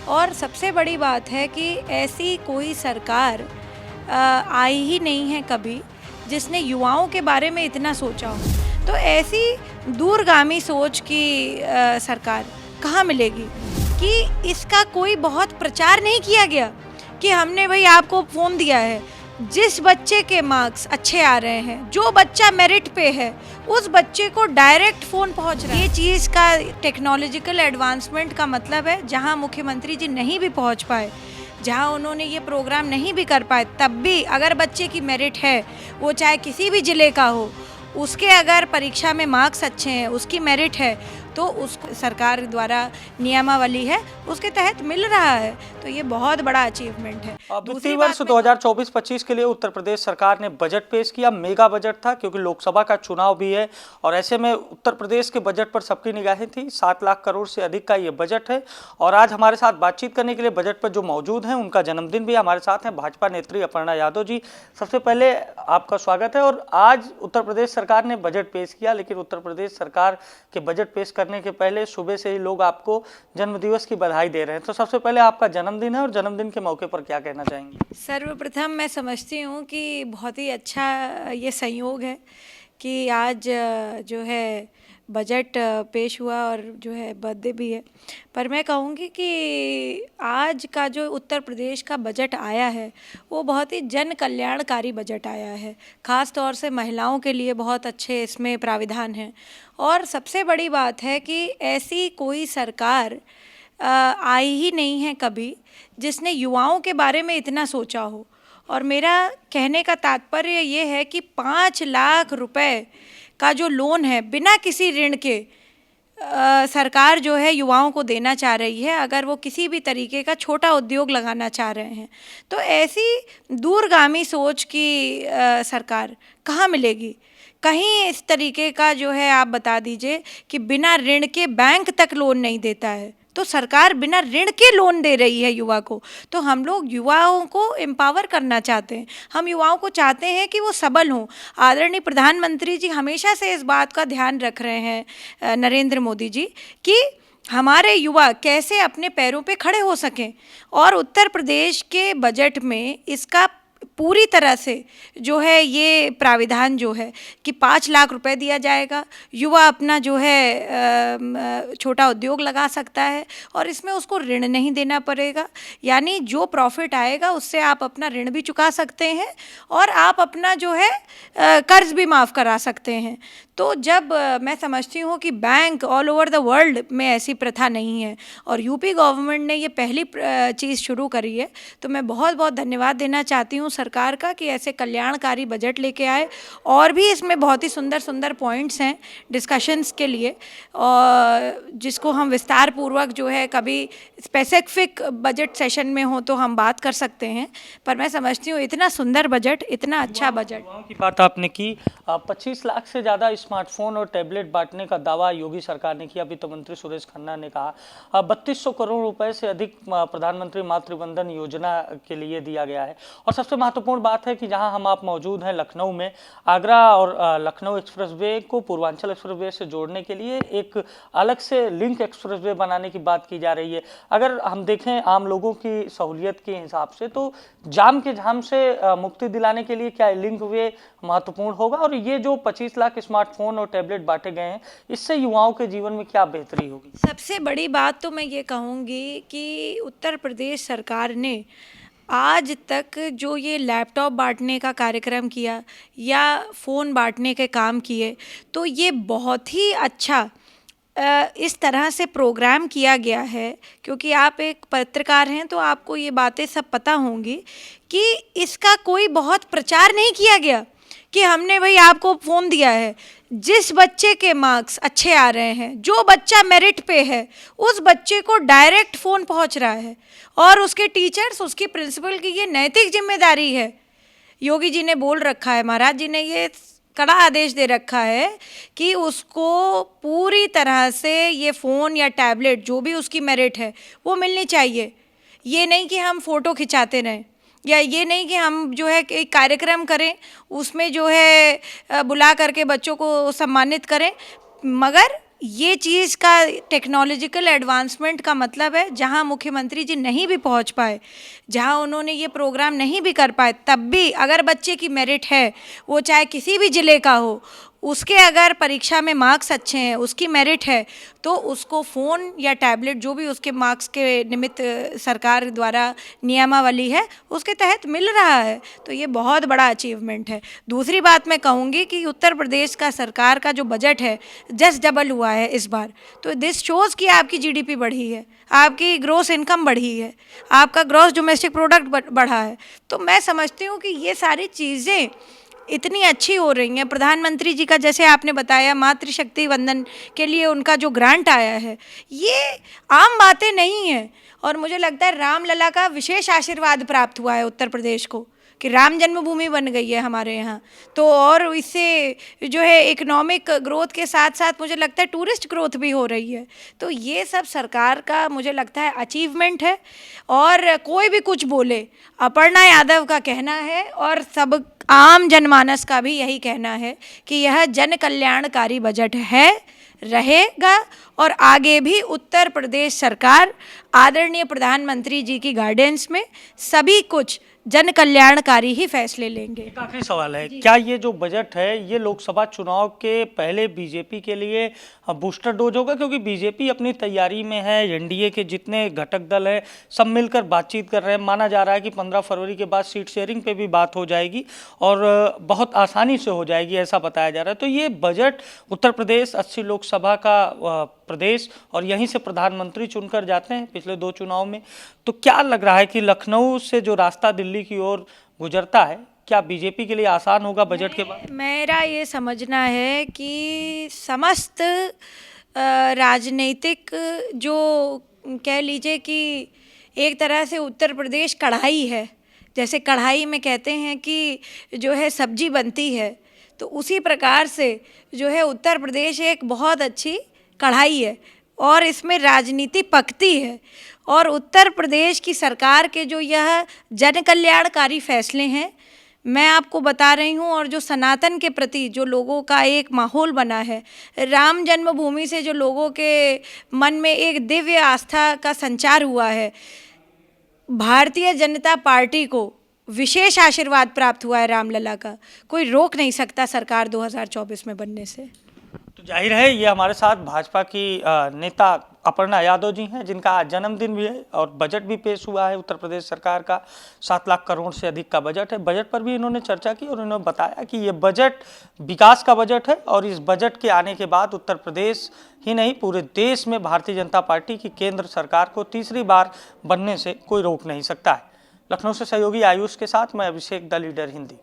और सबसे बड़ी बात है कि ऐसी कोई सरकार आई ही नहीं है कभी जिसने युवाओं के बारे में इतना सोचा हो। तो ऐसी दूरगामी सोच की सरकार कहाँ मिलेगी कि इसका कोई बहुत प्रचार नहीं किया गया कि हमने भाई आपको फ़ोन दिया है, जिस बच्चे के मार्क्स अच्छे आ रहे हैं, जो बच्चा मेरिट पे है, उस बच्चे को डायरेक्ट फ़ोन पहुंच रहा है। ये चीज़ का टेक्नोलॉजिकल एडवांसमेंट का मतलब है जहां मुख्यमंत्री जी नहीं भी पहुंच पाए, जहां उन्होंने ये प्रोग्राम नहीं भी कर पाए, तब भी अगर बच्चे की मेरिट है, वो चाहे किसी भी ज़िले का हो, उसके अगर परीक्षा में मार्क्स अच्छे हैं, उसकी मेरिट है, तो उस सरकार द्वारा नियमावली है उसके तहत मिल रहा है। तो ये बहुत बड़ा अचीवमेंट है। वित्तीय वर्ष 2024-25 के लिए उत्तर प्रदेश सरकार ने बजट पेश किया। मेगा बजट था क्योंकि लोकसभा का चुनाव भी है और ऐसे में उत्तर प्रदेश के बजट पर सबकी निगाहें थी। 7 लाख करोड़ से अधिक का ये बजट है। और आज हमारे साथ बातचीत करने के लिए बजट पर जो मौजूद हैं, उनका जन्मदिन भी हमारे साथ हैं, भाजपा नेत्री अपर्णा यादव जी। सबसे पहले आपका स्वागत है। और आज उत्तर प्रदेश सरकार ने बजट पेश किया, लेकिन उत्तर प्रदेश सरकार के बजट पेश करने के पहले सुबह से ही लोग आपको जन्मदिवस की बधाई दे रहे हैं। तो सबसे पहले आपका जन्मदिन है और जन्मदिन के मौके पर क्या कहना चाहेंगी? सर्वप्रथम मैं समझती हूँ कि बहुत ही अच्छा ये संयोग है कि आज जो है बजट पेश हुआ और जो है बर्थडे भी है। पर मैं कहूँगी कि आज का जो उत्तर प्रदेश का बजट आया है वो बहुत ही जन कल्याणकारी बजट आया है। ख़ास तौर से महिलाओं के लिए बहुत अच्छे इसमें प्राविधान हैं। और सबसे बड़ी बात है कि ऐसी कोई सरकार आई ही नहीं है कभी जिसने युवाओं के बारे में इतना सोचा हो। और मेरा कहने का तात्पर्य ये है कि 5 लाख रुपए का जो लोन है बिना किसी ऋण के सरकार जो है युवाओं को देना चाह रही है, अगर वो किसी भी तरीके का छोटा उद्योग लगाना चाह रहे हैं। तो ऐसी दूरगामी सोच की सरकार कहाँ मिलेगी? कहीं इस तरीके का जो है आप बता दीजिए कि बिना ऋण के बैंक तक लोन नहीं देता है, तो सरकार बिना ऋण के लोन दे रही है युवा को। तो हम लोग युवाओं को एम्पावर करना चाहते हैं, हम युवाओं को चाहते हैं कि वो सबल हों। आदरणीय प्रधानमंत्री जी हमेशा से इस बात का ध्यान रख रहे हैं, नरेंद्र मोदी जी, कि हमारे युवा कैसे अपने पैरों पे खड़े हो सकें। और उत्तर प्रदेश के बजट में इसका पूरी तरह से जो है ये प्राविधान जो है कि 5 लाख रुपए दिया जाएगा, युवा अपना जो है छोटा उद्योग लगा सकता है और इसमें उसको ऋण नहीं देना पड़ेगा। यानी जो प्रॉफिट आएगा उससे आप अपना ऋण भी चुका सकते हैं और आप अपना जो है कर्ज भी माफ़ करा सकते हैं। तो जब मैं समझती हूँ कि bank all over the world में ऐसी प्रथा नहीं है और यूपी गवर्नमेंट ने ये पहली चीज़ शुरू करी है, तो मैं बहुत बहुत धन्यवाद देना चाहती हूँ सरकार का कि ऐसे कल्याणकारी बजट लेके आए। और भी इसमें बहुत ही सुंदर सुंदर पॉइंट्स हैं डिस्कशंस के लिए, और जिसको हम विस्तार पूर्वक जो है कभी स्पेसिफिक बजट सेशन में हो तो हम बात कर सकते हैं। पर मैं समझती हूँ इतना सुंदर बजट, इतना अच्छा बजट की बात आपने की। 25 लाख से ज़्यादा स्मार्टफोन और टैबलेट बांटने का दावा योगी सरकार ने किया। वित्त मंत्री सुरेश खन्ना ने कहा 3200 करोड़ रुपए से अधिक प्रधानमंत्री मातृवंदन योजना के लिए दिया गया है। और सबसे महत्वपूर्ण बात है कि जहां हम आप मौजूद हैं लखनऊ में, आगरा और लखनऊ एक्सप्रेसवे को पूर्वांचल एक्सप्रेसवे से जोड़ने के लिए एक अलग से लिंक एक्सप्रेसवे बनाने की बात की जा रही है। अगर हम देखें आम लोगों की सहूलियत के हिसाब से, तो जाम के झाम से मुक्ति दिलाने के लिए क्या लिंक वे महत्वपूर्ण होगा? और ये जो 25 लाख स्मार्टफोन और टैबलेट बांटे गए हैं, इससे युवाओं के जीवन में क्या बेहतरी होगी? सबसे बड़ी बात तो मैं ये कहूँगी कि उत्तर प्रदेश सरकार ने आज तक जो ये लैपटॉप बांटने का कार्यक्रम किया या फ़ोन बांटने के काम किए, तो ये बहुत ही अच्छा इस तरह से प्रोग्राम किया गया है। क्योंकि आप एक पत्रकार हैं तो आपको ये बातें सब पता होंगी कि इसका कोई बहुत प्रचार नहीं किया गया कि हमने भाई आपको फ़ोन दिया है, जिस बच्चे के मार्क्स अच्छे आ रहे हैं, जो बच्चा मेरिट पे है, उस बच्चे को डायरेक्ट फ़ोन पहुंच रहा है। और उसके टीचर्स, उसकी प्रिंसिपल की ये नैतिक जिम्मेदारी है। योगी जी ने बोल रखा है, महाराज जी ने ये कड़ा आदेश दे रखा है कि उसको पूरी तरह से ये फ़ोन या टैबलेट जो भी उसकी मेरिट है वो मिलनी चाहिए। ये नहीं कि हम फ़ोटो खिंचाते रहें, या ये नहीं कि हम जो है एक कार्यक्रम करें उसमें जो है बुला करके बच्चों को सम्मानित करें, मगर ये चीज़ का टेक्नोलॉजिकल एडवांसमेंट का मतलब है, जहां मुख्यमंत्री जी नहीं भी पहुंच पाए, जहां उन्होंने ये प्रोग्राम नहीं भी कर पाए, तब भी अगर बच्चे की मेरिट है, वो चाहे किसी भी ज़िले का हो, उसके अगर परीक्षा में मार्क्स अच्छे हैं, उसकी मेरिट है, तो उसको फ़ोन या टैबलेट जो भी उसके मार्क्स के निमित्त सरकार द्वारा नियमावली है उसके तहत मिल रहा है। तो ये बहुत बड़ा अचीवमेंट है। दूसरी बात मैं कहूँगी कि उत्तर प्रदेश का सरकार का जो बजट है जस्ट डबल हुआ है इस बार। तो दिस शोज़ कि आपकी जीडीपी बढ़ी है, आपकी ग्रॉस इनकम बढ़ी है, आपका ग्रॉस डोमेस्टिक प्रोडक्ट बढ़ा है। तो मैं समझती हूँ कि ये सारी चीज़ें इतनी अच्छी हो रही हैं। प्रधानमंत्री जी का जैसे आपने बताया मातृशक्ति वंदन के लिए उनका जो ग्रांट आया है, ये आम बातें नहीं हैं। और मुझे लगता है रामलला का विशेष आशीर्वाद प्राप्त हुआ है उत्तर प्रदेश को कि राम जन्मभूमि बन गई है हमारे यहाँ। तो और इससे जो है इकोनॉमिक ग्रोथ के साथ साथ मुझे लगता है टूरिस्ट ग्रोथ भी हो रही है। तो ये सब सरकार का मुझे लगता है अचीवमेंट है। और कोई भी कुछ बोले, अपर्णा यादव का कहना है और सब आम जनमानस का भी यही कहना है कि यह जन कल्याणकारी बजट है, रहेगा और आगे भी उत्तर प्रदेश सरकार आदरणीय प्रधानमंत्री जी की गाइडेंस में सभी कुछ जन कल्याणकारी ही फैसले लेंगे। एक आखिरी सवाल है, क्या ये जो बजट है ये लोकसभा चुनाव के पहले बीजेपी के लिए बूस्टर डोज होगा? क्योंकि बीजेपी अपनी तैयारी में है, एनडीए के जितने घटक दल हैं सब मिलकर बातचीत कर रहे हैं। माना जा रहा है कि 15 फरवरी के बाद सीट शेयरिंग पे भी बात हो जाएगी और बहुत आसानी से हो जाएगी, ऐसा बताया जा रहा है। तो ये बजट उत्तर प्रदेश 80 लोकसभा का प्रदेश और यहीं से प्रधानमंत्री चुनकर जाते हैं पिछले 2 चुनाव में। तो क्या लग रहा है कि लखनऊ से जो रास्ता दिल्ली की ओर गुजरता है, क्या बीजेपी के लिए आसान होगा बजट के बाद? मेरा ये समझना है कि समस्त राजनीतिक जो कह लीजिए कि एक तरह से उत्तर प्रदेश कढ़ाई है, जैसे कढ़ाई में कहते हैं कि जो है सब्जी बनती है, तो उसी प्रकार से जो है उत्तर प्रदेश एक बहुत अच्छी कढ़ाई है और इसमें राजनीति पकती है। और उत्तर प्रदेश की सरकार के जो यह जन कल्याणकारी फैसले हैं, मैं आपको बता रही हूँ, और जो सनातन के प्रति जो लोगों का एक माहौल बना है, राम जन्मभूमि से जो लोगों के मन में एक दिव्य आस्था का संचार हुआ है, भारतीय जनता पार्टी को विशेष आशीर्वाद प्राप्त हुआ है रामलला का। कोई रोक नहीं सकता सरकार 2024 में बनने से। तो जाहिर है ये हमारे साथ भाजपा की नेता अपर्णा यादव जी हैं, जिनका आज जन्मदिन भी है और बजट भी पेश हुआ है। उत्तर प्रदेश सरकार का 7 लाख करोड़ से अधिक का बजट है। बजट पर भी इन्होंने चर्चा की और इन्होंने बताया कि ये बजट विकास का बजट है और इस बजट के आने के बाद उत्तर प्रदेश ही नहीं पूरे देश में भारतीय जनता पार्टी की केंद्र सरकार को तीसरी बार बनने से कोई रोक नहीं सकता है। लखनऊ से सहयोगी आयुष के साथ मैं अभिषेक, द लीडर हिंदी।